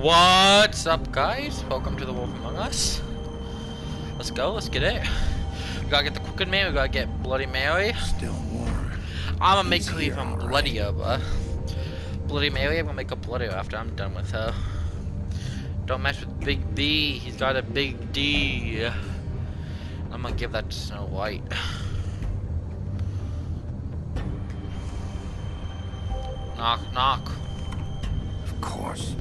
What's up, guys? Welcome to the Wolf Among Us. Let's go, let's get it. We gotta get the Crooked Man, we gotta get Bloody Mary. Still warm. I'm gonna make her even bloodier, but Bloody Mary, I'm gonna make her bloodier after I'm done with her. Don't mess with Big B, he's got a big D. I'm gonna give that to Snow White. Knock, knock. Of course.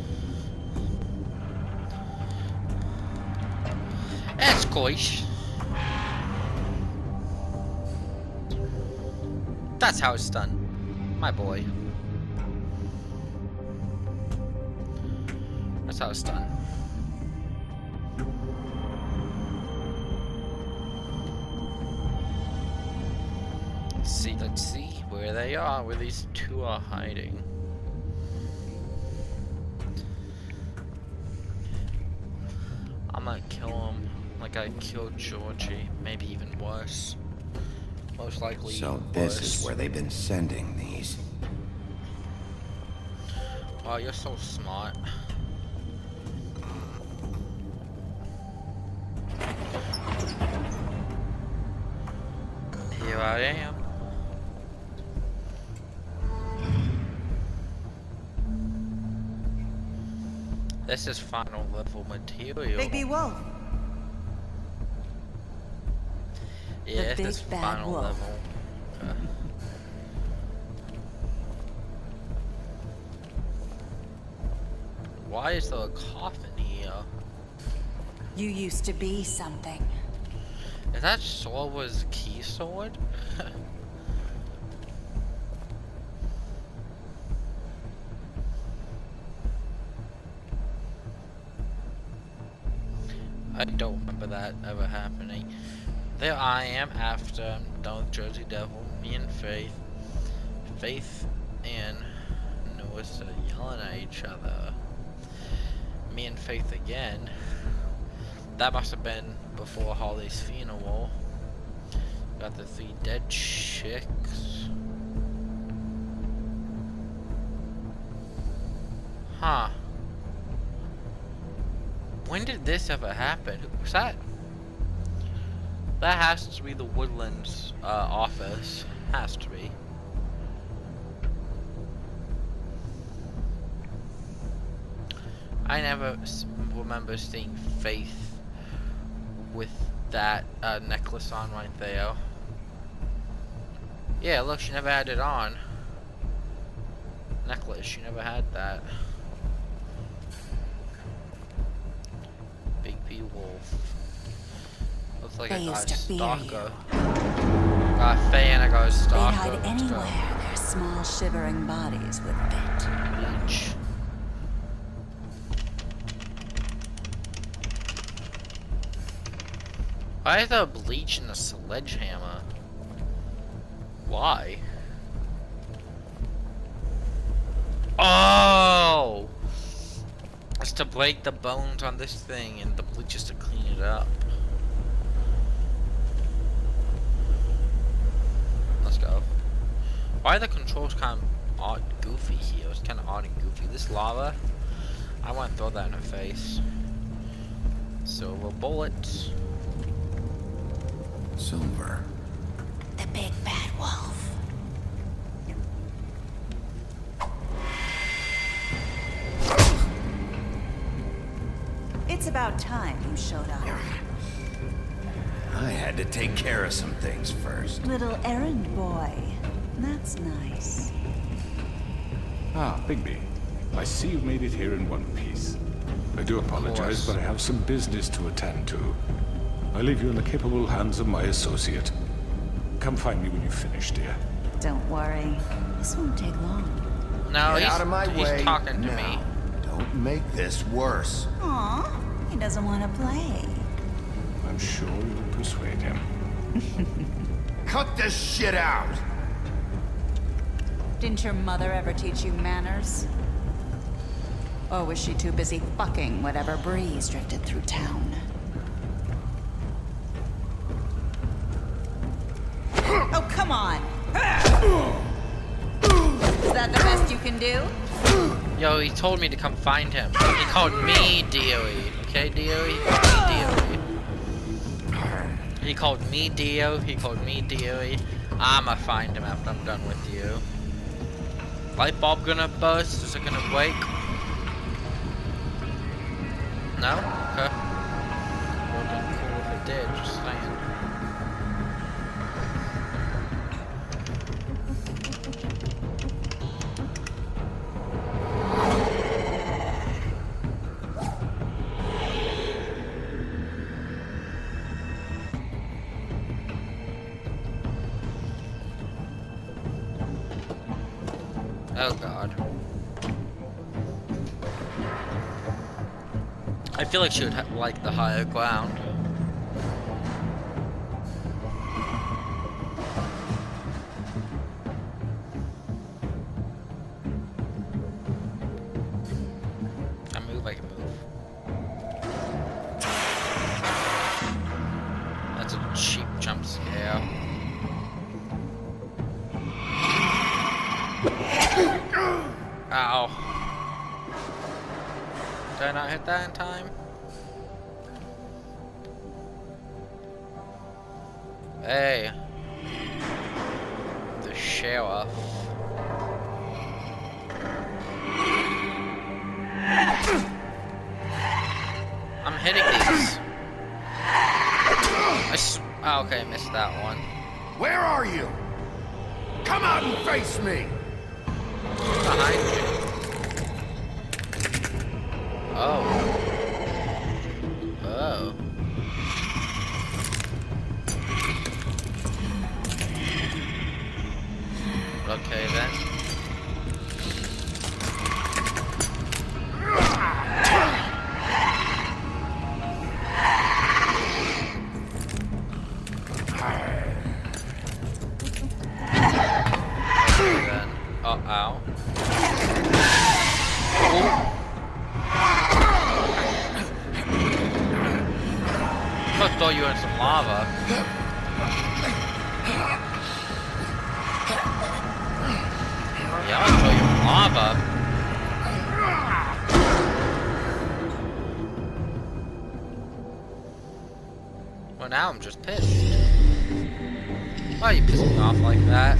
Escoish. That's how it's done, my boy. That's how it's done. Let's see where they are, where these two are hiding. I'm gonna kill him like I killed Georgie, maybe even worse. Most likely So this is where they've been sending these. Oh, you're so smart. Here I am. This is final level material. Big B Wolf. Yeah, The this is big bad final wolf. level. Why is there a coffin here? You used to be something. Is that Sorwa's key sword? I don't remember that ever happening. There I am after I'm done with Jersey Devil. Me and Faith. Faith and Noah are yelling at each other. Me and Faith again. That must have been before Holly's funeral. Got the 3 dead chicks. Huh. When did this ever happen? Who was that? That has to be the Woodlands office. Has to be. I never remember seeing Faith with that necklace on right there. Yeah, look, she never had it on. Necklace, she never had that. Big B Wolf. Looks like I got a stalker. Got a fan, I got a They'd stalker. hide Let's anywhere go. their small shivering bodies would fit. Bleach. Why is there bleach in a sledgehammer? Why? Oh! It's to break the bones on this thing, and the bleach is to clean it up. Let's go. Why are the controls kind of odd, goofy here? It's kind of odd and goofy. This lava, I want to throw that in her face. Silver bullets. Silver. The big bad wolf. It's about time you showed up. I had to take care of some things first. Little errand boy. That's nice. Ah, Bigby. I see you've made it here in one piece. I do apologize, but I have some business to attend to. I leave you in the capable hands of my associate. Come find me when you've finished, dear. Don't worry. This won't take long. No, Get out of my way he's talking to now. me. Don't make this worse. Aw, he doesn't want to play. I'm sure you'll persuade him. Cut this shit out! Didn't your mother ever teach you manners? Or was she too busy fucking whatever breeze drifted through town? Oh, come on! Is that the best you can do? Yo, he told me to come find him. He called me DOE. Okay, DOE? He called me DOE. He called me Dio. He called me DOE. I'ma find him after I'm done with you. Light bulb gonna bust? Is it gonna wake? No? Okay. Would've been cool if it did, just saying. Oh god. I feel like she would like the higher ground. I can move. That's a cheap jump scare. Ow. Did I not hit that in time? Hey. The sheriff. I'm hitting these. Oh, okay, missed that one. Where are you? Come out and face me! Behind you. Oh. Oh. Okay then. Okay then. Oh, ow. I'm gonna throw you in some lava. Yeah, I'll throw you in lava. Well, now I'm just pissed. Why you piss me off like that?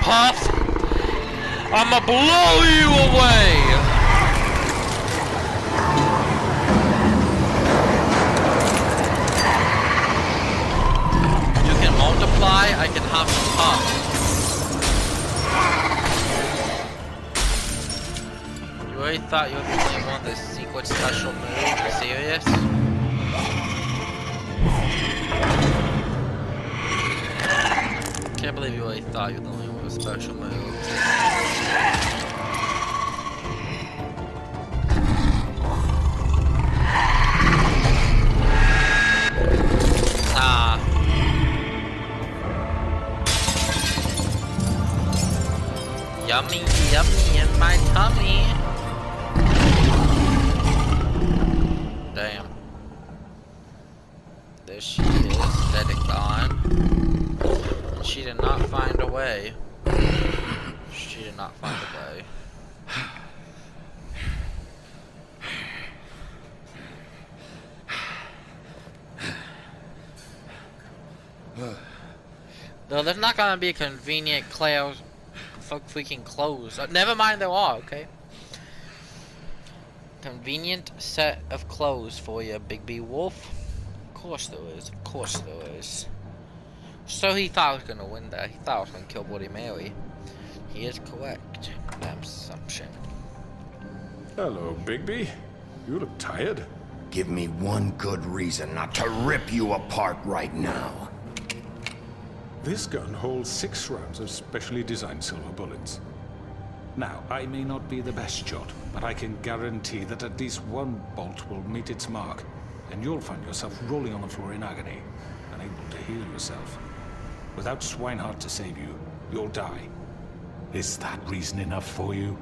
puff! I'ma blow you away! You can multiply, I can huff and puff. You really thought you were the only one with this secret special move? Are you serious? Can't believe you really thought you were the only one with a special move. Ah. Yummy, yummy in my tummy. Damn. There she is, dead and gone. She did not find a way. She did not find a way. No, there's not gonna be a convenient freaking clothes. Never mind, there are, okay? Convenient set of clothes for you, Bigby Wolf. Of course there is, of course there is. So he thought I was gonna win that. He thought I was gonna kill Bloody Mary. He is correct. That assumption. Hello, Bigby. You look tired. Give me one good reason not to rip you apart right now. This gun holds 6 rounds of specially designed silver bullets. Now, I may not be the best shot, but I can guarantee that at least one bolt will meet its mark, and you'll find yourself rolling on the floor in agony, unable to heal yourself. Without Swinehart to save you, you'll die. Is that reason enough for you?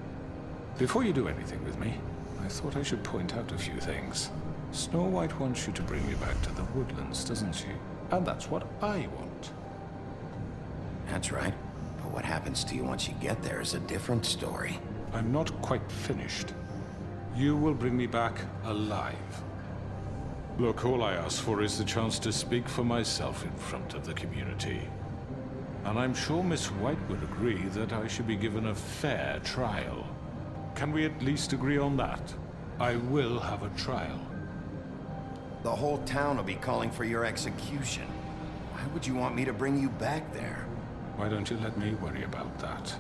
Before you do anything with me, I thought I should point out a few things. Snow White wants you to bring me back to the woodlands, doesn't she? And that's what I want. That's right. But what happens to you once you get there is a different story. I'm not quite finished. You will bring me back alive. Look, all I ask for is the chance to speak for myself in front of the community. And I'm sure Miss White would agree that I should be given a fair trial. Can we at least agree on that? I will have a trial. The whole town will be calling for your execution. Why would you want me to bring you back there? Why don't you let me worry about that?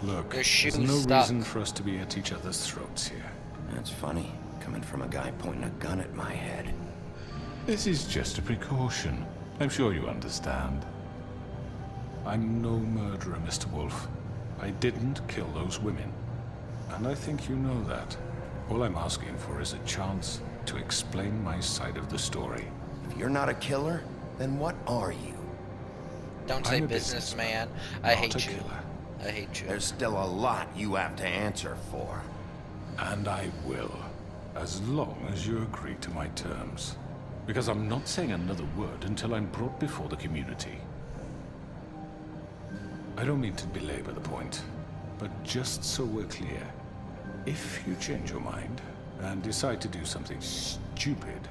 Look, Your there's shoe's no stuck. reason for us to be at each other's throats here. That's funny, coming from a guy pointing a gun at my head. This is just a precaution. I'm sure you understand. I'm no murderer, Mr. Wolf. I didn't kill those women. And I think you know that. All I'm asking for is a chance to explain my side of the story. If you're not a killer, then what are you? Don't say I'm a businessman. businessman, I not hate a you. killer. I hate you. There's still a lot you have to answer for. And I will, as long as you agree to my terms. Because I'm not saying another word until I'm brought before the community. I don't mean to belabor the point, but just so we're clear, if you change your mind and decide to do something stupid,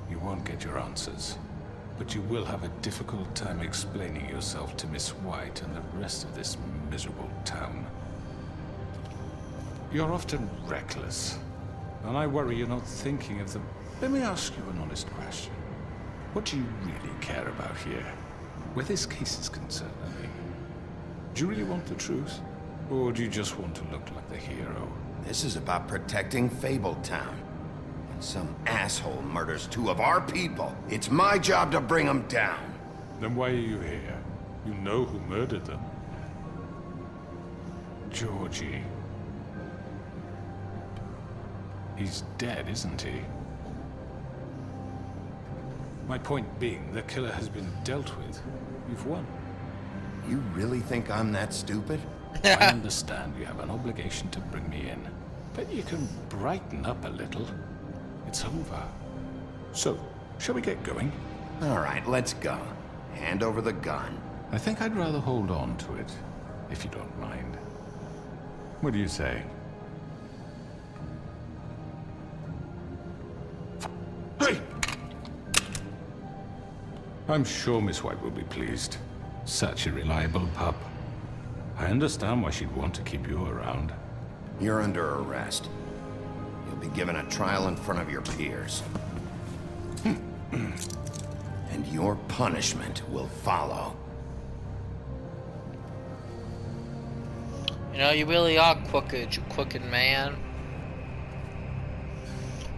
you won't get your answers. But you will have a difficult time explaining yourself to Miss White and the rest of this miserable town. You're often reckless, and I worry you're not thinking of them. Let me ask you an honest question. What do you really care about here? Where this case is concerned, I mean. Do you really want the truth? Or do you just want to look like the hero? This is about protecting Fabletown. When some asshole murders 2 of our people, it's my job to bring them down. Then why are you here? You know who murdered them. Georgie. He's dead, isn't he? My point being, the killer has been dealt with. You've won. You really think I'm that stupid? I understand you have an obligation to bring me in, but you can brighten up a little. It's over. So, shall we get going? All right, let's go. Hand over the gun. I think I'd rather hold on to it, if you don't mind. What do you say? Hey! I'm sure Miss White will be pleased. Such a reliable pup. I understand why she'd want to keep you around. You're under arrest. You'll be given a trial in front of your peers. And your punishment will follow. You know, you really are crooked, you crooked man.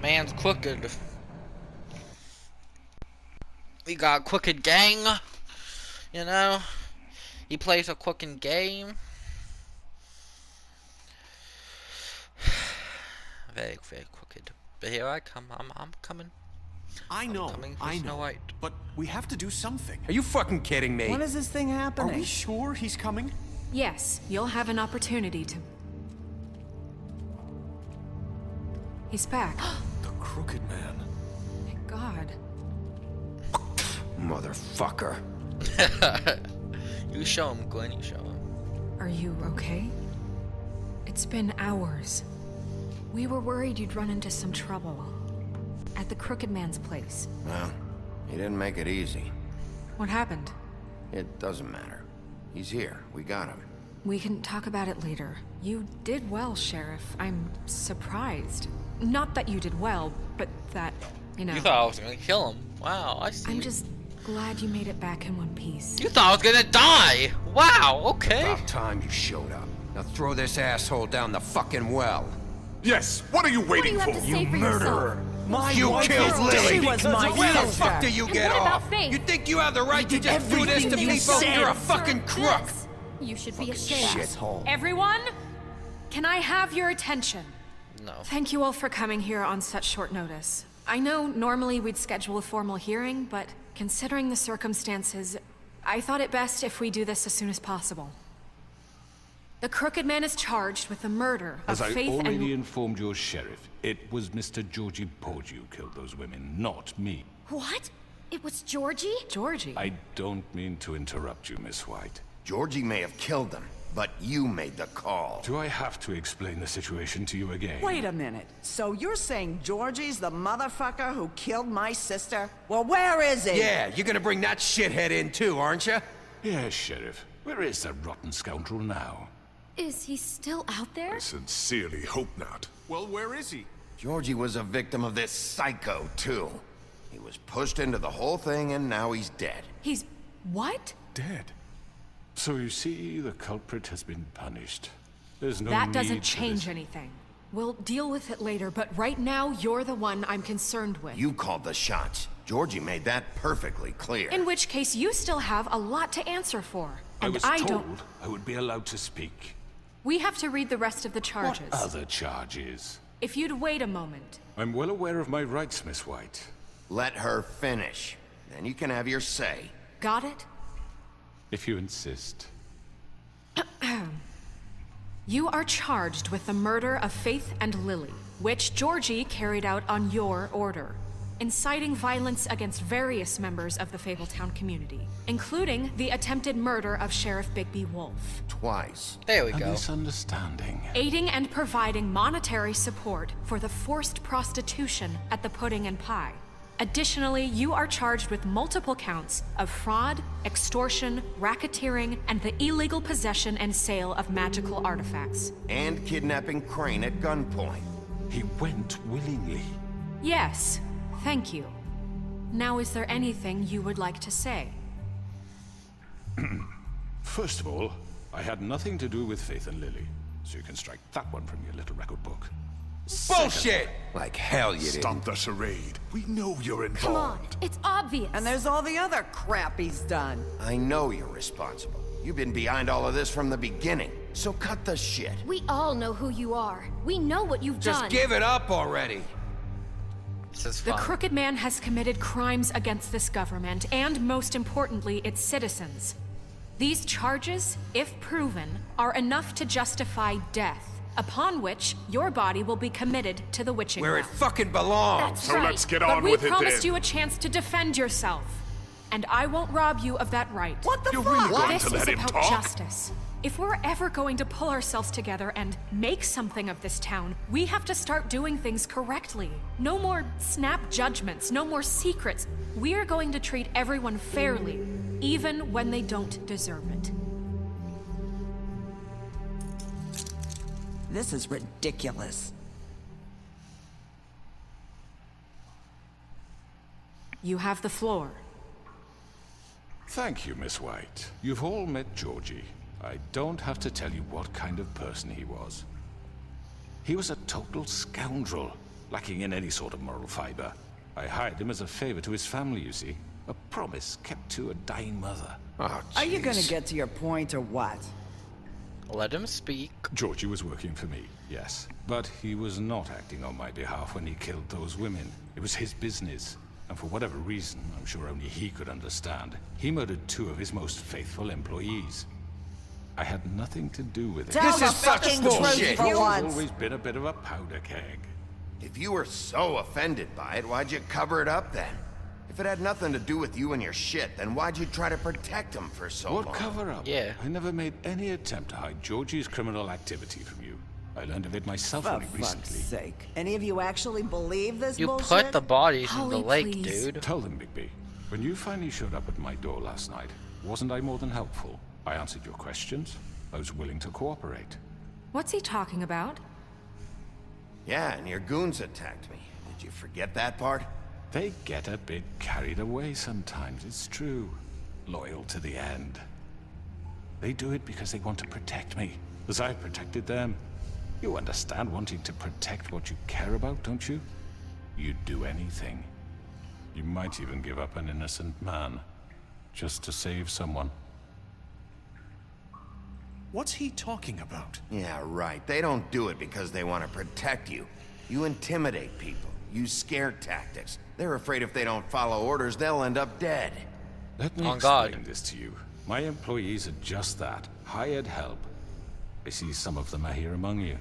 Man's crooked. We got a crooked gang. You know? He plays a crooked game. Very, very crooked. But here I come. I'm coming. I know, I know. but we have to do something. Are you fucking kidding me? When is this thing Are happening? we sure he's coming? Yes, you'll have an opportunity to... He's back. The Crooked Man. Thank God. Motherfucker. You show him, Glenn, you show him. Are you okay? It's been hours. We were worried you'd run into some trouble. At the Crooked Man's place. Well, he didn't make it easy. What happened? It doesn't matter. He's here. We got him. We can talk about it later. You did well, Sheriff. I'm surprised. Not that you did well, but that, you know... You thought I was gonna kill him. Wow, I see. I'm just glad you made it back in one piece. You thought I was gonna die! Wow, okay. About time you showed up. Now throw this asshole down the fucking well. Yes, what are you waiting for? You murderer! You killed Lily! She was my Where the sister. fuck do you get what about off? Faith? You think you have the right to just do this to everything you people? said. You're a fucking crook! You should be ashamed. Shithole. Everyone, can I have your attention? No. Thank you all for coming here on such short notice. I know normally we'd schedule a formal hearing, but considering the circumstances, I thought it best if we do this as soon as possible. The Crooked Man is charged with the murder As of I Faith already and... informed your sheriff, it was Mr. Georgie Porge who killed those women, not me. What? It was Georgie? Georgie. I don't mean to interrupt you, Miss White. Georgie may have killed them, but you made the call. Do I have to explain the situation to you again? Wait a minute. So you're saying Georgie's the motherfucker who killed my sister? Well, where is he? Yeah, you're gonna bring that shithead in too, aren't you? Yes, Sheriff. Where is that rotten scoundrel now? Is he still out there? Sincerely hope not. Well, where is he? Georgie was a victim of this psycho, too. He was pushed into the whole thing, and now he's dead. He's... what? Dead. So you see, the culprit has been punished. There's no That need doesn't for change this. anything. We'll deal with it later, but right now, you're the one I'm concerned with. You called the shots. Georgie made that perfectly clear. In which case, you still have a lot to answer for. I And was I told don't... I would be allowed to speak. We have to read the rest of the charges. What other charges? If you'd wait a moment. I'm well aware of my rights, Miss White. Let her finish. Then you can have your say. Got it? If you insist. You are charged with the murder of Faith and Lily, which Georgie carried out on your order, inciting violence against various members of the Fabletown community, including the attempted murder of Sheriff Bigby Wolf, Twice. There we A go. misunderstanding. aiding and providing monetary support for the forced prostitution at the Pudding and Pie. Additionally, you are charged with multiple counts of fraud, extortion, racketeering, and the illegal possession and sale of magical artifacts. And kidnapping Crane at gunpoint. He went willingly. Yes, thank you. Now, is there anything you would like to say? First of all, I had nothing to do with Faith and Lily, so you can strike that one from your little record book. Bullshit! Like hell you did. Stop the charade. We know you're involved. Come on, it's obvious. And there's all the other crap he's done. I know you're responsible. You've been behind all of this from the beginning. So cut the shit. We all know who you are. We know what you've Just done. give it up already. This is The fun. Crooked Man has committed crimes against this government and, most importantly, its citizens. These charges, if proven, are enough to justify death, upon which your body will be committed to the witching Where it well. fucking belongs. That's So right. let's get But on we with it promised then. you a chance to defend yourself, and I won't rob you of that right. What the You're fuck? really going This to is let him about talk? justice. If we're ever going to pull ourselves together and make something of this town, we have to start doing things correctly. No more snap judgments, no more secrets. We are going to treat everyone fairly. even when they don't deserve it. This is ridiculous. You have the floor. Thank you, Miss White. You've all met Georgie. I don't have to tell you what kind of person he was. He was a total scoundrel, lacking in any sort of moral fiber. I hired him as a favor to his family, you see. A promise kept to a dying mother. Oh, Are you gonna jeez. get to your point or what? Let him speak. Georgie was working for me, yes. But he was not acting on my behalf when he killed those women. It was his business. And for whatever reason, I'm sure only he could understand, he murdered 2 of his most faithful employees. I had nothing to do with it. Tell the fucking truth bullshit. for He's once. always been a bit of a powder keg. If you were so offended by it, why'd you cover it up then? If it had nothing to do with you and your shit, then why'd you try to protect him for so long? What cover up? Yeah. I never made any attempt to hide Georgie's criminal activity from you. I learned of it myself For only fuck's recently. sake. Any of you actually believe this You bullshit? put the bodies in the Holly, lake, please. dude. Tell them, Bigby. When you finally showed up at my door last night, wasn't I more than helpful? I answered your questions. I was willing to cooperate. What's he talking about? Yeah, and your goons attacked me. Did you forget that part? They get a bit carried away sometimes, it's true. Loyal to the end. They do it because they want to protect me, as I protected them. You understand wanting to protect what you care about, don't you? You'd do anything. You might even give up an innocent man, just to save someone. What's he talking about? Yeah, right. They don't do it because they want to protect you. You intimidate people. Use scare tactics. They're afraid if they don't follow orders, they'll end up dead. Let me On explain God. this to you. My employees are just that, hired help. I see some of them are here among you.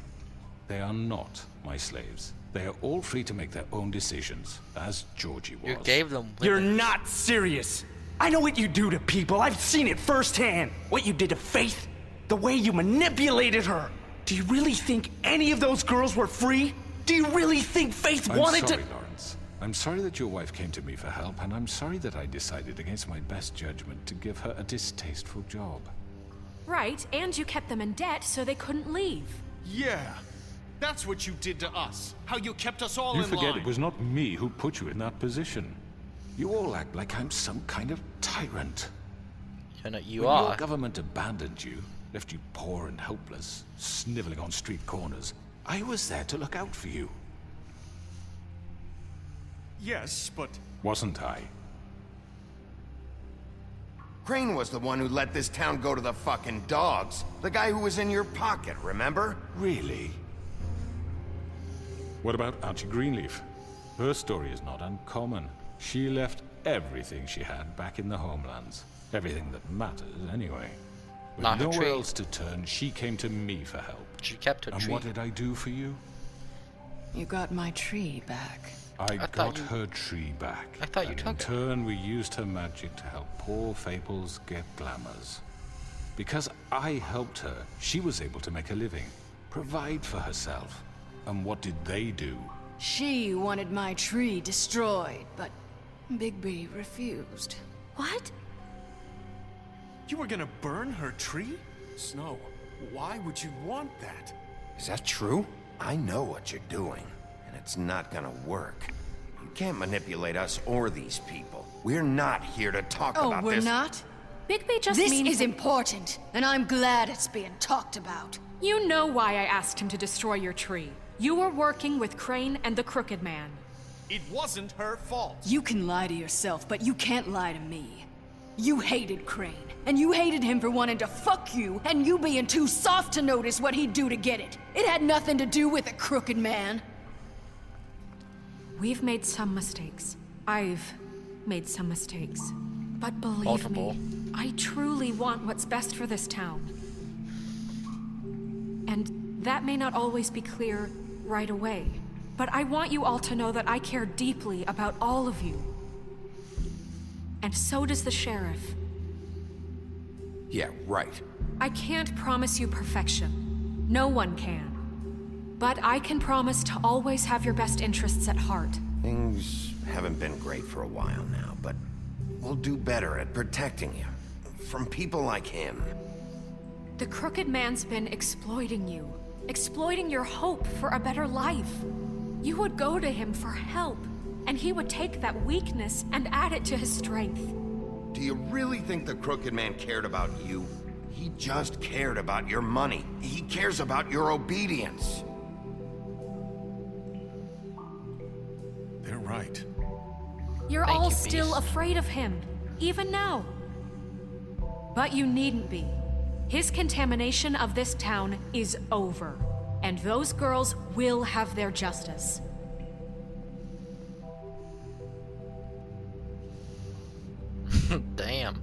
They are not my slaves. They are all free to make their own decisions, as Georgie was. You gave them You're women. not serious. I know what you do to people. I've seen it firsthand. What you did to Faith. The way you manipulated her. Do you really think any of those girls were free? Do you really think Faith I'm wanted sorry, to... Lawrence. I'm sorry that your wife came to me for help, and I'm sorry that I decided against my best judgment to give her a distasteful job. Right, and you kept them in debt so they couldn't leave. Yeah. That's what you did to us. How you kept us all You in forget line. it was not me who put you in that position. You all act like I'm some kind of tyrant. You When are. your government abandoned you, left you poor and helpless, sniveling on street corners, I was there to look out for you. Yes, but... Wasn't I? Crane was the one who let this town go to the fucking dogs. The guy who was in your pocket, remember? Really? What about Archie Greenleaf? Her story is not uncommon. She left everything she had back in the homelands. Everything that matters, anyway. With Not her nowhere tree. else to turn, she came to me for help. She kept her And tree. what did I do for you? You got my tree back. I thought got you- her tree back. I thought you and took in it. turn, we used her magic to help poor Fables get glamours. Because I helped her, she was able to make a living, provide for herself. And what did they do? She wanted my tree destroyed, but Bigby refused. What? You were gonna burn her tree? Snow, why would you want that? Is that true? I know what you're doing, and it's not gonna work. You can't manipulate us or these people. We're not here to talk Oh, about we're this. not? Bigby just This means is important, and I'm glad it's being talked about. You know why I asked him to destroy your tree. You were working with Crane and the Crooked Man. It wasn't her fault. You can lie to yourself, but you can't lie to me. You hated Crane, and you hated him for wanting to fuck you, and you being too soft to notice what he'd do to get it. It had nothing to do with a Crooked Man. We've made some mistakes. I've made some mistakes. But believe Multiple. me, I truly want what's best for this town. And that may not always be clear right away, but I want you all to know that I care deeply about all of you. And so does the sheriff. Yeah, right. I can't promise you perfection. No one can. But I can promise to always have your best interests at heart. Things haven't been great for a while now, but we'll do better at protecting you. From people like him. The Crooked Man's been exploiting you. Exploiting your hope for a better life. You would go to him for help, and he would take that weakness and add it to his strength. Do you really think the Crooked Man cared about you? He just cared about your money. He cares about your obedience. They're right. You're Thank all you, still Beast. afraid of him, even now. But you needn't be. His contamination of this town is over, and those girls will have their justice. Damn.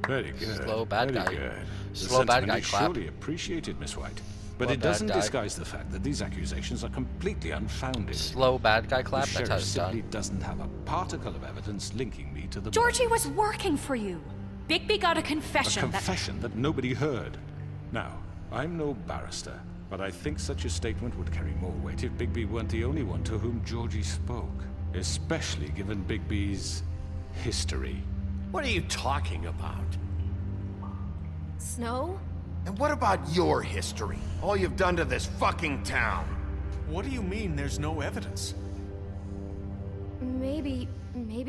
Very good. Slow bad Very guy. good. The Slow bad sentiment guy is clap. surely appreciated, Miss White. But Slow it bad doesn't guy. disguise the fact that these accusations are completely unfounded. Slow bad guy clap. The That's how sheriff it's simply done. doesn't have a particle of evidence linking me to the Georgie murder. was working for you. Bigby got a A confession confession that nobody heard. Now, I'm no barrister, but I think such a statement would carry more weight if Bigby weren't the only one to whom Georgie spoke. Especially given Bigby's history. What are you talking about? Snow? And what about your history? All you've done to this fucking town? What do you mean there's no evidence? Maybe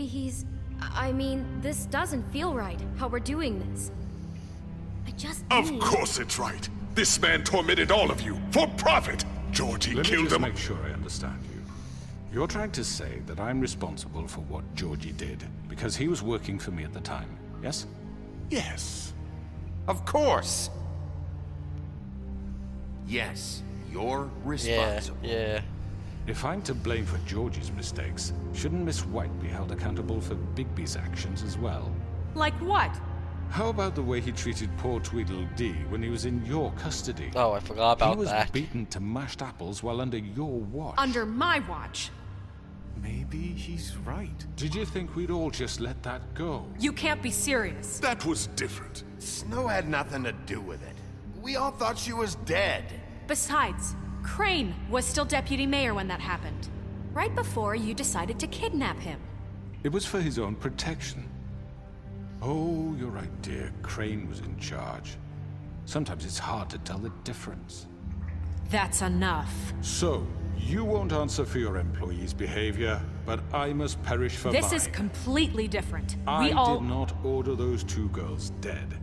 he's... I mean, this doesn't feel right, how we're doing this. I just Of need... course it's right. This man tormented all of you for profit. Georgie Let me killed just him. make sure I understand you. You're trying to say that I'm responsible for what Georgie did because he was working for me at the time, yes? Yes. Of course! Yes, you're Yeah, responsible. yeah. If I'm to blame for Georgie's mistakes, shouldn't Miss White be held accountable for Bigby's actions as well? Like what? How about the way he treated poor Tweedledee when he was in your custody? Oh, I forgot about He was that. beaten to mashed apples while under your watch. Under my watch. Maybe he's right. Did you think we'd all just let that go? You can't be serious. That was different. Snow had nothing to do with it. We all thought she was dead. Besides, Crane was still deputy mayor when that happened. Right before you decided to kidnap him. It was for his own protection. Oh, you're right, dear. Crane was in charge. Sometimes it's hard to tell the difference. That's enough. So, you won't answer for your employees' behavior, but I must perish for This mine. is completely different. I We all... did not order those two girls dead.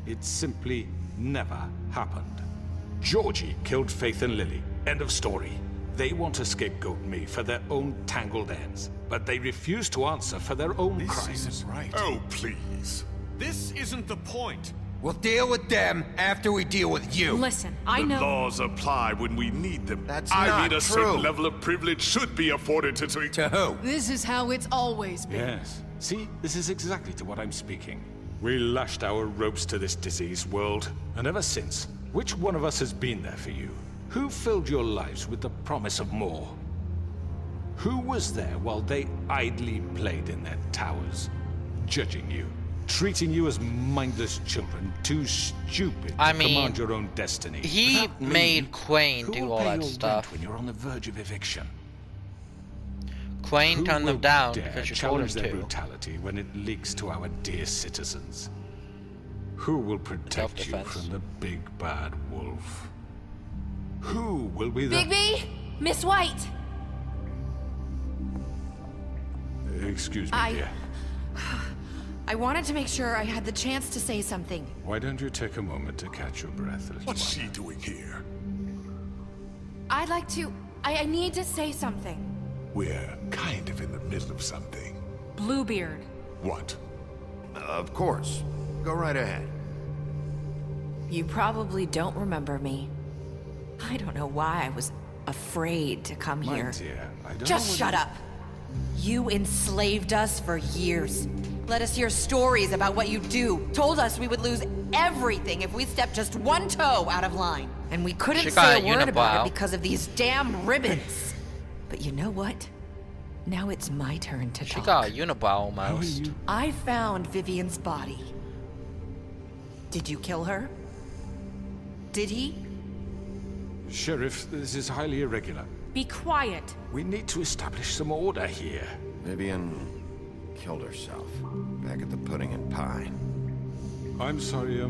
It simply never happened. Georgie killed Faith and Lily. End of story. They want to scapegoat me for their own tangled ends, but they refuse to answer for their own This crimes. isn't right. Oh, please. This isn't the point. We'll deal with them after we deal with you. Listen, I The know... laws apply when we need them. That's I not mean, a true. certain level of privilege should be afforded to... To who? This is how it's always been. Yes. See, this is exactly to what I'm speaking. We lashed our ropes to this diseased world, and ever since, which one of us has been there for you? Who filled your lives with the promise of more? Who was there while they idly played in their towers, judging you, treating you as mindless children, too stupid to I mean, command your own destiny? he Without me, made Quayne who do will all pay that your stuff. rent when you're on the verge of eviction? Quayne Who turned them will down dare because you told him challenge their to. brutality when it leaks to our dear citizens? Who will protect you Self-defense. from the big bad wolf? Who will be the... Bigby? Miss White! Excuse me, dear. I wanted to make sure I had the chance to say something. Why don't you take a moment to catch your breath, little What's one? she doing here? I'd like to... I need to say something. We're kind of in the middle of something. Bluebeard. What? Of course. Go right ahead. You probably don't remember me. I don't know why I was afraid to come My here. dear, I don't Just know shut whether- up. You enslaved us for years. Let us hear stories about what you do. Told us we would lose everything if we stepped just one toe out of line. And we couldn't She got say a a word about unibrow. it because of these damn ribbons. But you know what? Now it's my turn to She talk. got a unibrow How are almost. you? I found Vivian's body. Did you kill her? Did he? Sheriff, this is highly irregular. Be quiet. We need to establish some order here. Vivian killed herself back at the Pudding and Pie. I'm sorry,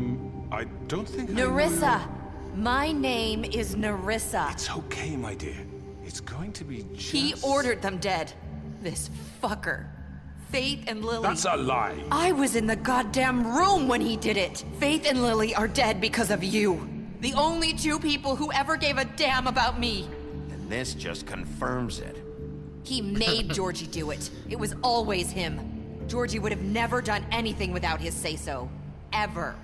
I don't think Nerissa! My name is Nerissa. It's okay, my dear. It's going to be just... He ordered them dead. This fucker. Faith and Lily... That's a lie! I was in the goddamn room when he did it! Faith and Lily are dead because of you. The only two people who ever gave a damn about me. And this just confirms it. He made Georgie do it. It was always him. Georgie would have never done anything without his say-so. Ever.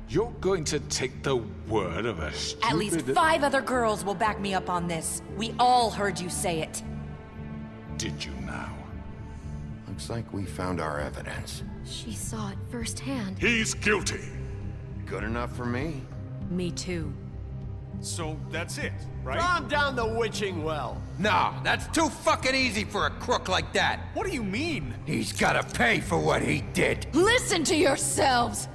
You're going to take the word of a stupid... At least 5 other girls will back me up on this. We all heard you say it. Did you now? Looks like we found our evidence. She saw it firsthand. He's guilty. Good enough for me. Me too. So that's it, right? Calm down the witching well. No, that's too fucking easy for a crook like that. What do you mean? He's gotta pay for what he did. Listen to yourselves!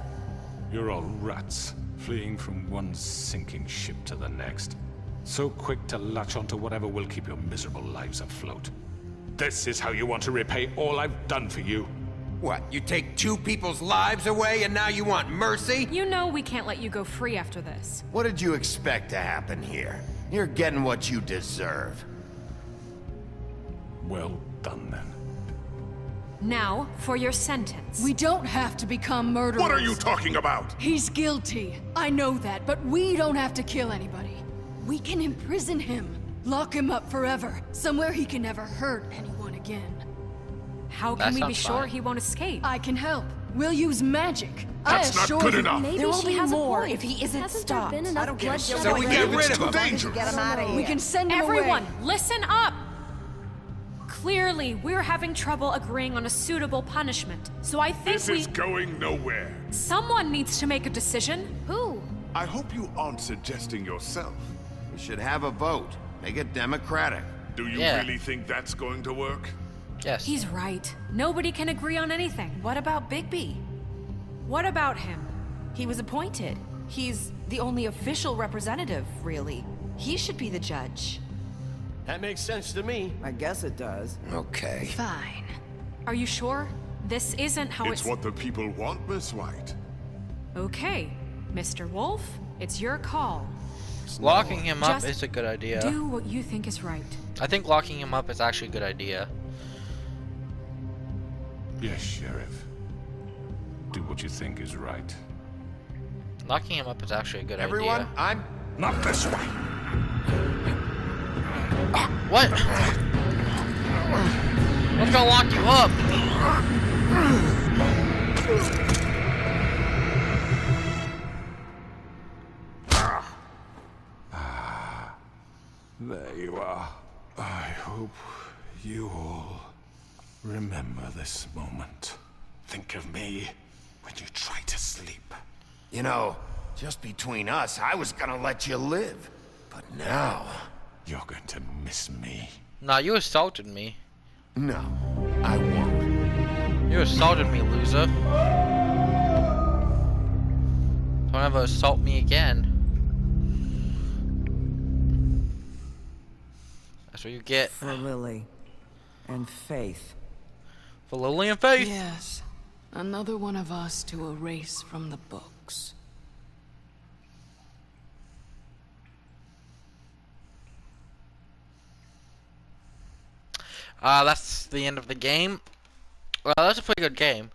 You're all rats, fleeing from one sinking ship to the next. So quick to latch onto whatever will keep your miserable lives afloat. This is how you want to repay all I've done for you? What, you take 2 people's lives away and now you want mercy? You know we can't let you go free after this. What did you expect to happen here? You're getting what you deserve. Well done, then. Now, for your sentence. We don't have to become murderers. What are you talking about? He's guilty. I know that, but we don't have to kill anybody. We can imprison him. Lock him up forever. Somewhere he can never hurt anyone again. How can we be sure he won't escape? I can help. We'll use magic. That's I not assure good you. enough. Maybe There will she be has more a point. if he isn't Hasn't stopped. there been enough I don't give a bloodshed shit. So we get rid of Too him. dangerous. Get him out of here. We can send him Everyone, away. listen up! Clearly, we're having trouble agreeing on a suitable punishment. So I think This is going nowhere. someone needs to make a decision. Who? I hope you aren't suggesting yourself. We should have a vote. Make it democratic. Do you Yeah. really think that's going to work? Yes. He's right. Nobody can agree on anything. What about Bigby? What about him? He was appointed. He's the only official representative, really. He should be the judge. That makes sense to me. I guess it does. Okay. Fine. Are you sure? This isn't how It's what the people want, Miss White. Okay, Mr. Wolf, it's your call. Locking him up Just is a good idea. Do what you think is right. I think locking him up is actually a good idea. Yes, Sheriff. Do what you think is right. Locking him up is actually a good Everyone, idea. I'm... Not this way! What? What's gonna lock you up? There you are. I hope you all remember this moment. Think of me when you try to sleep. You know, just between us, I was gonna let you live. But now... You're going to miss me. Nah, you assaulted me. No, I won't. You assaulted me, loser. Don't ever assault me again. That's what you get For Lily. And Faith. for Lily and Faith. Yes. Another one of us to erase from the books. That's the end of the game. Well, that's a pretty good game.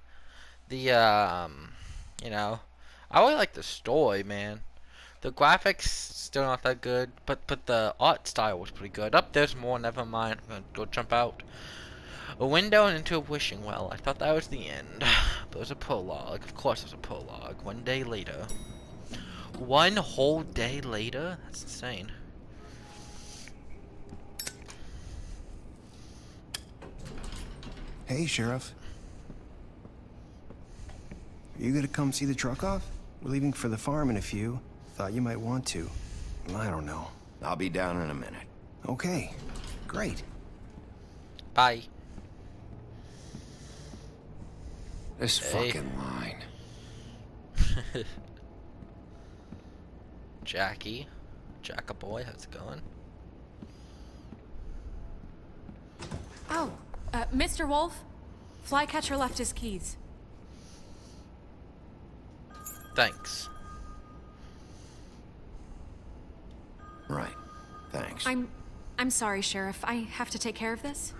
The, you know, I really like the story, man. The graphics still not that good, but the art style was pretty good. Up there's more. Never mind. I'm gonna go jump out a window and into a wishing well. I thought that was the end, but it was a prologue. Of course, it was a prologue. 1 day later. 1 whole day later. That's insane. Hey, Sheriff. Are you gonna come see the truck off? We're leaving for the farm in a few. Thought you might want to. I don't know. I'll be down in a minute. Okay, great. Bye. This Hey. fucking line. Jackie. Jackaboy, how's it going? Mr. Wolf, Flycatcher left his keys. Thanks. Right. Thanks. I'm sorry, Sheriff. I have to take care of this.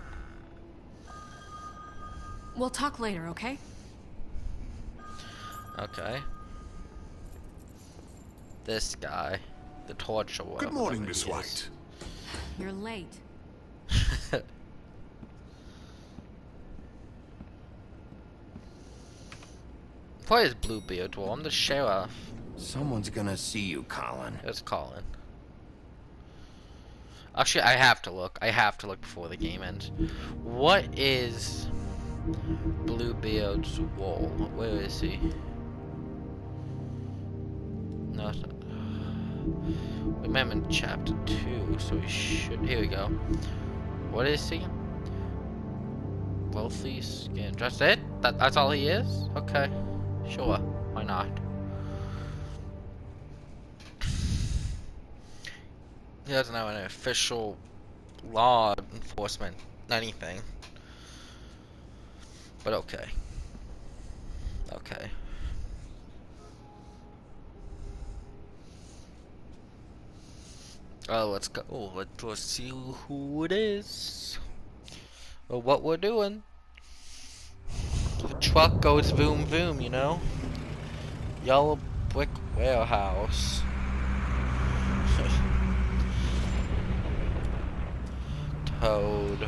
We'll talk later, okay? Okay. This guy, the torture worker. Good morning, Miss White. You're late. What is Bluebeard? Well, I'm the sheriff. Someone's gonna see you, Colin. It's Colin. Actually, I have to look. I have to look before the game ends. What is Bluebeard's wall? Where is he? No, it's not. Remember in chapter 2, so he should. Here we go. What is he? Wealthy skin. That's it? That's all he is? Okay. Sure. Why not? He doesn't have an official law enforcement anything. But okay. Okay. Oh, let's go. Oh, let's see who it is. Or what we're doing. The truck goes boom boom, you know? Yellow brick warehouse. Toad.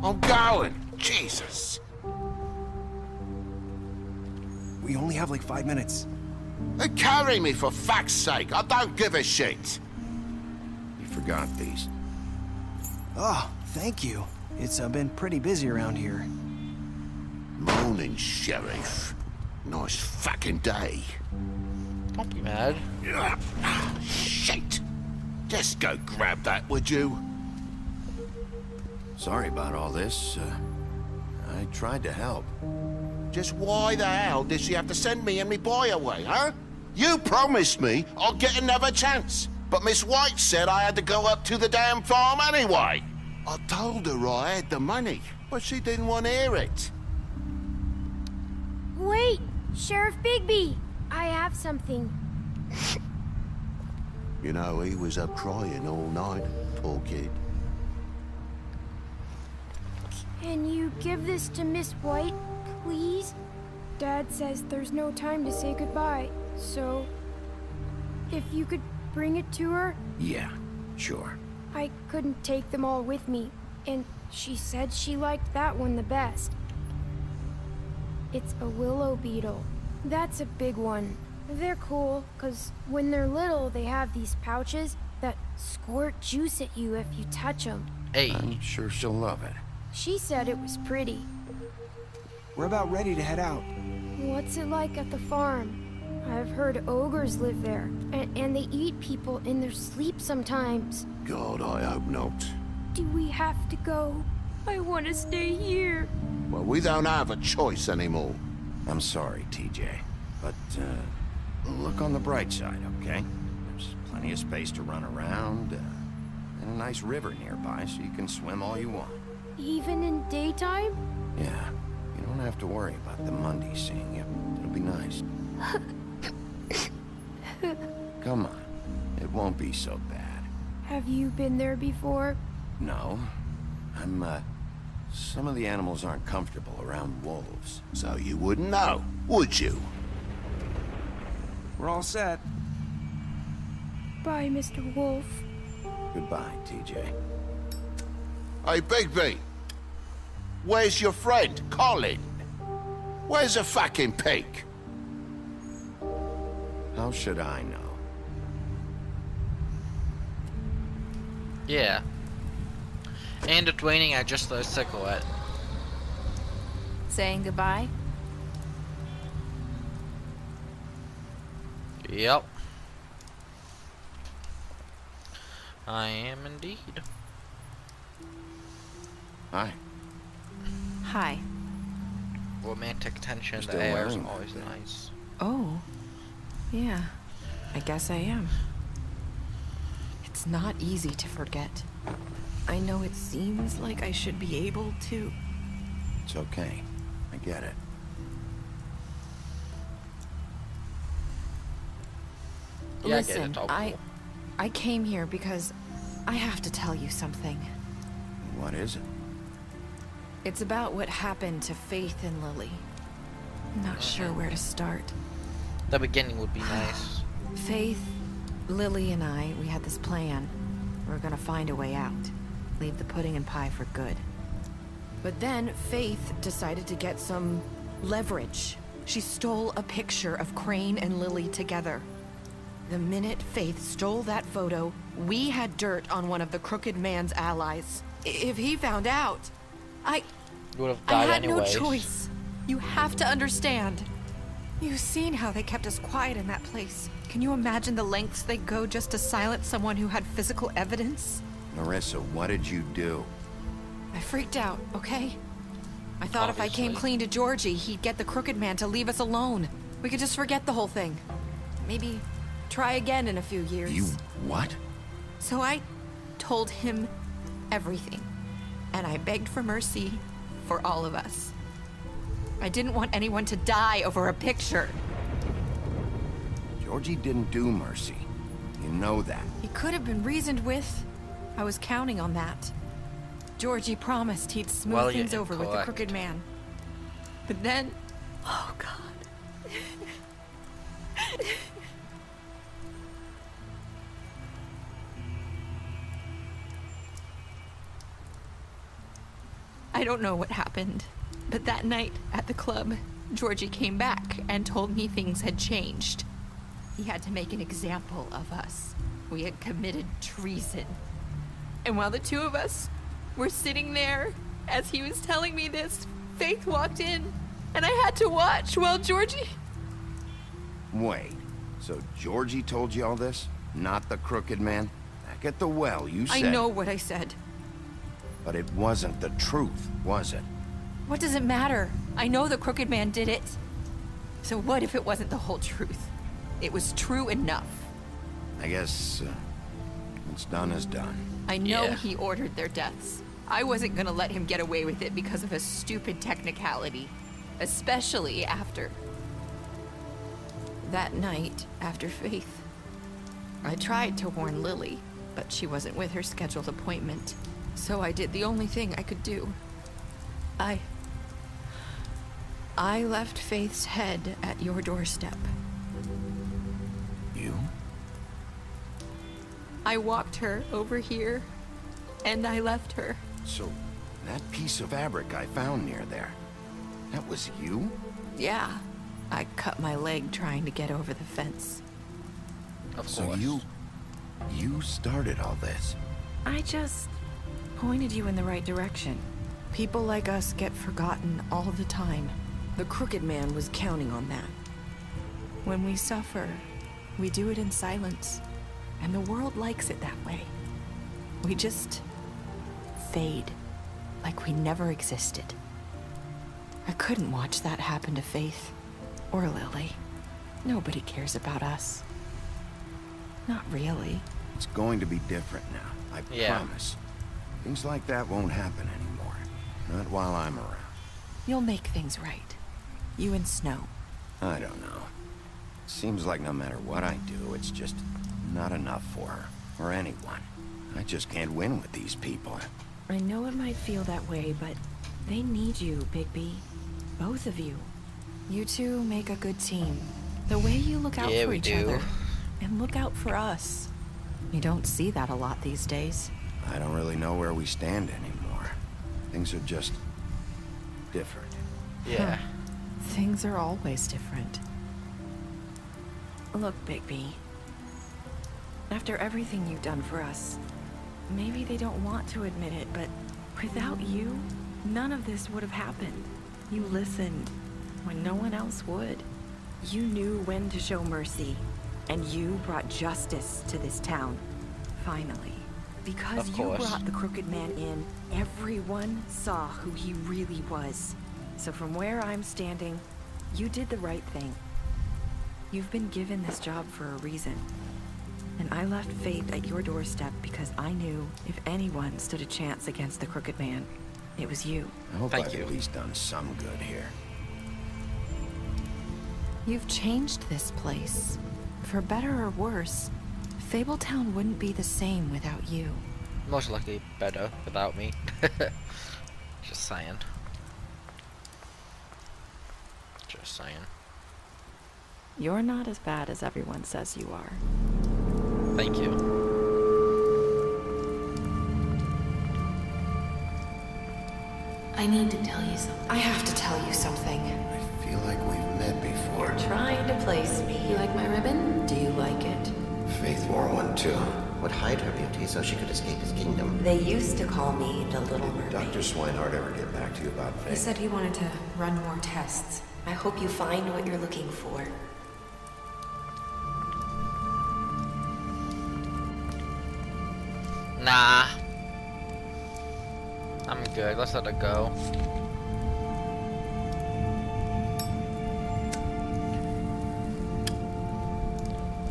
I'm going. Jesus. We only have like 5 minutes. Carry me for fuck's sake. I don't give a shit. You forgot these. Oh, thank you. It's been pretty busy around here. Morning, Sheriff. Nice fucking day. Don't be mad. Shit. Just go grab that, would you? Sorry about all this. I tried to help. Just why the hell did she have to send me and me boy away, huh? You promised me I'll get another chance. But Miss White said I had to go up to the damn farm anyway. I told her I had the money, but she didn't want to hear it. Wait, Sheriff Bigby, I have something. You know, he was up crying all night, poor kid. Can you give this to Miss White, please? Dad says there's no time to say goodbye, so if you could bring it to her? Yeah, sure. I couldn't take them all with me, and she said she liked that one the best. It's a willow beetle. That's a big one. They're cool, 'cause when they're little, they have these pouches that squirt juice at you if you touch them. Hey. I'm sure she'll love it. She said it was pretty. We're about ready to head out. What's it like at the farm? I've heard ogres live there, and they eat people in their sleep sometimes. God, I hope not. Do we have to go? I want to stay here. Well, we don't have a choice anymore. I'm sorry, TJ. But, look on the bright side, okay? There's plenty of space to run around, and a nice river nearby so you can swim all you want. Even in daytime? Yeah, you don't have to worry about the Mundies seeing you. It'll be nice. Come on, it won't be so bad. Have you been there before? No, some of the animals aren't comfortable around wolves. So you wouldn't know, would you? We're all set. Bye, Mr. Wolf. Goodbye, TJ. Hey, Bigby. Where's your friend, Colin? Where's the fucking pig? How should I know? Yeah. And it's raining, I just lit a cigarette. Saying goodbye? Yep. I am indeed. Hi. Hi. Romantic tension, You're the still air is wearing that always thing. nice. Oh. Yeah. I guess I am. It's not easy to forget. I know it seems like I should be able to. It's okay. I get it. Yeah, Listen, I get it. All cool. I came here because I have to tell you something. What is it? It's about what happened to Faith and Lily. I'm not sure where to start. The beginning would be nice. Faith, Lily, and I, we had this plan. We were gonna find a way out. Leave the pudding and pie for good. But then Faith decided to get some leverage. She stole a picture of Crane and Lily together. The minute Faith stole that photo, we had dirt on one of the Crooked Man's allies. If he found out, You would have I died had anyways. no choice. You have to understand. You've seen how they kept us quiet in that place. Can you imagine the lengths they go just to silence someone who had physical evidence? Marissa, what did you do? I freaked out, okay? I thought if I came clean to Georgie, he'd get the Crooked Man to leave us alone. We could just forget the whole thing. Maybe try again in a few years. You what? So I told him everything. And I begged for mercy for all of us. I didn't want anyone to die over a picture. Georgie didn't do mercy. You know that. He could have been reasoned with. I was counting on that. Georgie promised he'd smooth Well, you're things over with the incorrect. Crooked Man. But then... Oh, God. I don't know what happened, but that night at the club, Georgie came back and told me things had changed. He had to make an example of us. We had committed treason. And while the two of us were sitting there, as he was telling me this, Faith walked in, and I had to watch while Georgie... Wait, so Georgie told you all this? Not the Crooked Man? Back at the well, you said... I know what I said. But it wasn't the truth, was it? What does it matter? I know the Crooked Man did it. So what if it wasn't the whole truth? It was true enough. I guess, what's done is done. I know he ordered their deaths. I wasn't gonna let him get away with it because of a stupid technicality. Especially after... that night, after Faith. I tried to warn Lily, but she wasn't with her scheduled appointment. So I did the only thing I could do. I left Faith's head at your doorstep. You? I walked her over here, and I left her. So, that piece of fabric I found near there, that was you? Yeah. I cut my leg trying to get over the fence. Of So course. you started all this? I just pointed you in the right direction. People like us get forgotten all the time. The Crooked Man was counting on that. When we suffer, we do it in silence. And the world likes it that way. We just fade, like we never existed. I couldn't watch that happen to Faith or Lily. Nobody cares about us. Not really. It's going to be different now, I promise. Things like that won't happen anymore. Not while I'm around. You'll make things right. You and Snow. I don't know. Seems like no matter what I do, it's just not enough for her, or anyone. I just can't win with these people. I know it might feel that way, but they need you, Bigby. Both of you. You two make a good team. The way you look out for each other, and look out for us. You don't see that a lot these days. I don't really know where we stand anymore. Things are just different. Yeah. Things are always different. Look, Bigby. After everything you've done for us, maybe they don't want to admit it, but without you, none of this would have happened. You listened when no one else would. You knew when to show mercy, and you brought justice to this town. Finally. Because you brought the Crooked Man in, everyone saw who he really was. So from where I'm standing, you did the right thing. You've been given this job for a reason. And I left Faith at your doorstep because I knew if anyone stood a chance against the Crooked Man, it was you. I hope Thank I've you. at least done some good here. You've changed this place. For better or worse, Fabletown wouldn't be the same without you. Most likely better without me. Just saying. Just saying. You're not as bad as everyone says you are. Thank you. I need to tell you something. I have to tell you something. I feel like we've met before. You're trying to place me. You like my ribbon? Do you like it? Faith wore one too. Would hide her beauty so she could escape his kingdom. They used to call me the Little Did Mermaid. Dr. Swinehart ever get back to you about He Faith? said he wanted to run more tests. I hope you find what you're looking for. Nah. I'm good. Let's let it go.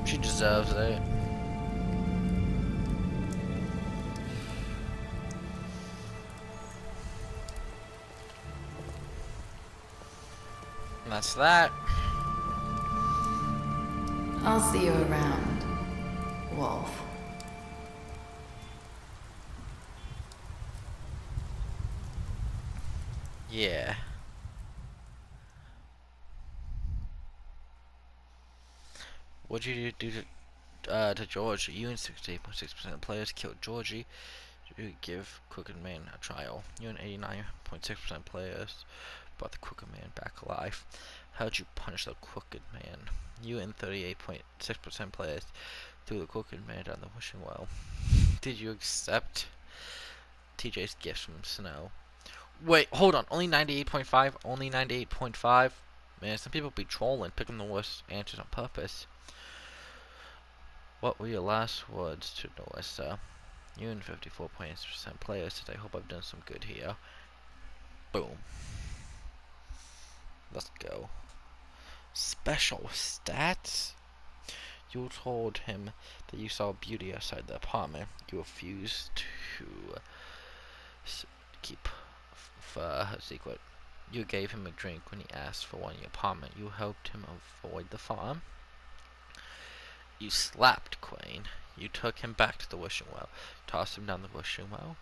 She deserves it. And that's that. I'll see you around, Wolf. Yeah. What'd you do to George? You and 68.6% of players killed Georgie. You give Crooked Man a trial. You and 89.6% of players brought the Crooked Man back alive. How'd you punish the Crooked Man? You and 38.6% players threw the Crooked Man down the wishing well. Did you accept TJ's gifts from Snow? Wait, hold on. Only 98.5? Only 98.5? Man, some people be trolling, picking the worst answers on purpose. What were your last words to Narissa? You and 54.8% players said, I hope I've done some good here. Boom. Let's go. Special stats? You told him that you saw beauty outside the apartment. You refused to keep her secret. You gave him a drink when he asked for one in your apartment. You helped him avoid the farm. You slapped Quain. You took him back to the wishing well. Tossed him down the wishing well.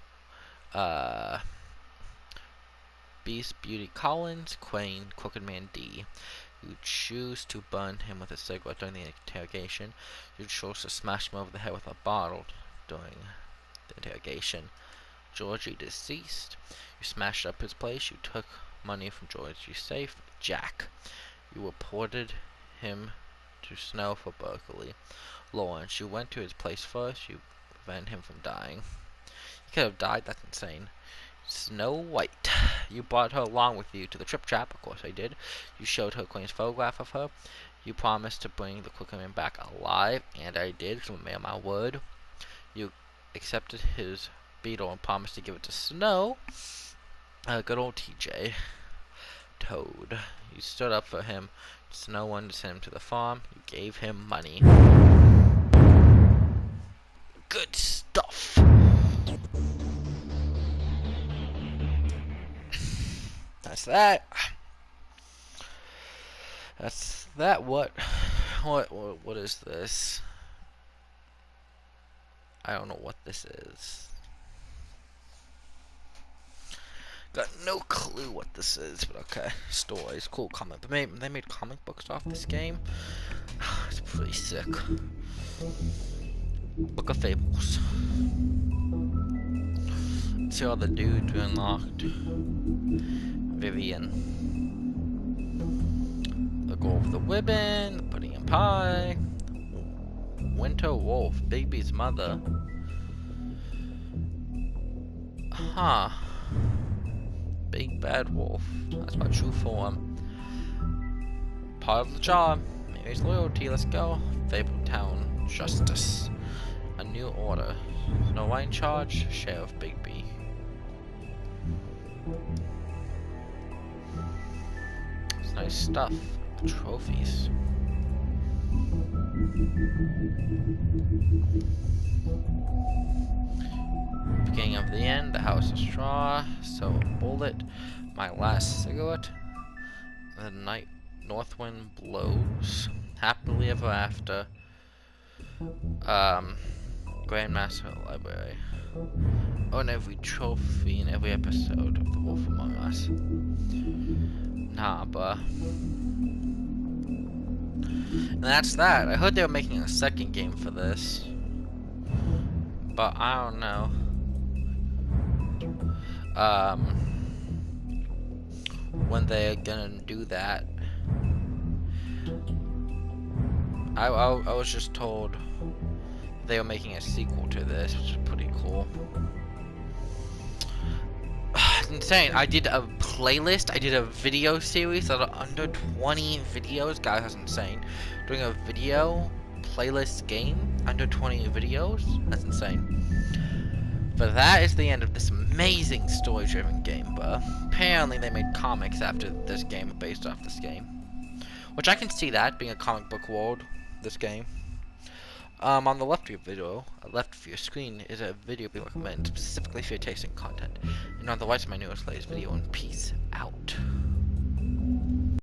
Beast Beauty Collins, Quain, Crooked Man D. You choose to burn him with a cigarette during the interrogation. You chose to smash him over the head with a bottle during the interrogation. Georgie deceased. You smashed up his place. You took money from Georgie's safe. Jack. You reported him to Snow for burglary. Lawrence. You went to his place first. You prevented him from dying. He could have died. That's insane. Snow White. You brought her along with you to the Trip Trap. Of course I did. You showed her Queen's photograph of her. You promised to bring the Crooked Man back alive, and I did, so I made my word. You accepted his beetle and promised to give it to Snow. Good old TJ. Toad. You stood up for him. Snow wanted to send him to the farm. You gave him money. Good stuff. That's that. That's that. What is this? I don't know what this is. Got no clue what this is, but okay. Stories, cool comic. But they made comic books off this game. It's pretty sick. Book of Fables. Let's see all the dudes we unlocked. Vivian. The Goal of the Ribbon, the Pudding and Pie. Winter Wolf, Bigby's mother. Huh. Big Bad Wolf. That's my true form. Part of the job. Mary's loyalty. Let's go. Fabletown Justice. A new order. Snow White in charge. Sheriff Bigby. It's nice stuff. Trophies. Beginning of the end, the house of straw, so a bullet, my last cigarette, the night north wind blows, happily ever after, Grandmaster Library, on every trophy in every episode of The Wolf Among Us. Nah, bruh. And that's that. I heard they were making a second game for this, but I don't know. When they're gonna do that. I was just told they were making a sequel to this, which is pretty cool. It's insane. I did a playlist, I did a video series that are under 20 videos. Guys, that's insane. Doing a video playlist game under 20 videos? That's insane. But that is the end of this amazing story-driven game, but apparently they made comics after this game based off this game. Which I can see that, being a comic book world, this game. On the left of your video, left of your screen, is a video we recommend specifically for your taste in content. And on the right is my newest latest video, and peace out.